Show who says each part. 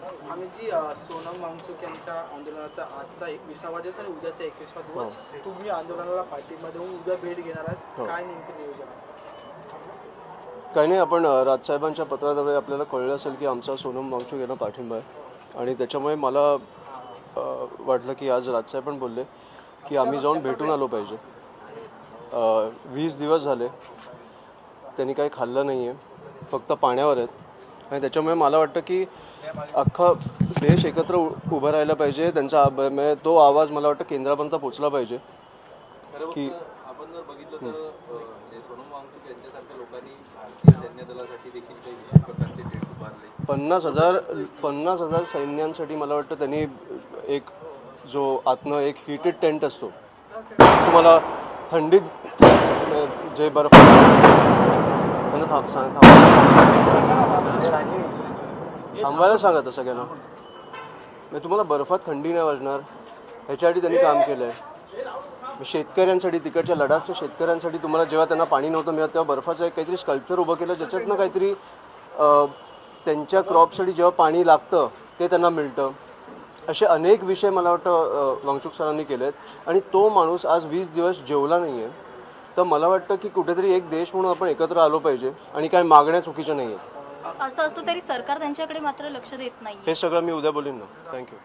Speaker 1: आम्ही जी सोनम वांगचुक यांच्या आंदोलनाचा आजचा 21वा दिवस आणि उद्याचा 21वा दिवस तुम्ही आंदोलनाला पाठिंबा देऊन उद्या भेट घेणार आहात, काय नेमकं नियोजन आहे?
Speaker 2: काही नाही, आपण राजसाहेबांच्या पत्राद्वारे आपल्याला कळलं असेल की आमचा सोनम वांगचुक यांना पाठिंबा आहे आणि त्याच्यामुळे मला वाटलं की आज राजसाहेब पण बोलले की आम्ही जाऊन भेटून आलो पाहिजे. 20 दिवस झाले त्यांनी काही खाल्लं नाही आहे, फक्त पाण्यावर आहेत आणि त्याच्यामुळे मला वाटतं की अख्खा देश एकत्र उभं राहायला पाहिजे. त्यांचा तो आवाज मला वाटतं केंद्रापर्यंत पोचला पाहिजे की
Speaker 3: आपण जर बघितलं तर सोनम वांगचुक यांच्यासारख्या लोकांनी भारतीय सैन्य दलासाठी देखील काही प्रकारचे टेंट उभारले.
Speaker 2: 50,000 सैन्यांसाठी मला वाटतं त्यांनी एक जो आतनं एक हिटेड टेंट असतो, तुम्हाला थंडीत जे बर्फ त्यांना थांबायला सांगत सगळ्यांना. मी तुम्हाला बर्फात थंडी नाही वाजणार ह्याच्यासाठी त्यांनी काम केलं आहे. शेतकऱ्यांसाठी, तिकडच्या लडाखच्या शेतकऱ्यांसाठी तुम्हाला जेव्हा त्यांना पाणी नव्हतं मिळत तेव्हा बर्फाचं एक काहीतरी स्कल्पचर उभं केलं ज्याच्यातनं काहीतरी त्यांच्या क्रॉपसाठी जेव्हा पाणी लागतं ते त्यांना मिळतं. असे अनेक विषय मला वाटतं वांगचुक सरांनी केले आहेत आणि तो माणूस आज 20 दिवस जेवला नाही आहे. तर मला वाटतं की कुठेतरी एक देश म्हणून आपण एकत्र आलो पाहिजे आणि काही मागण्या चुकीच्या नाही आहेत.
Speaker 4: असं असतं तरी सरकार त्यांच्याकडे मात्र लक्ष देत नाही.
Speaker 2: हे सगळं मी उद्या बोलेन ना. थँक्यू.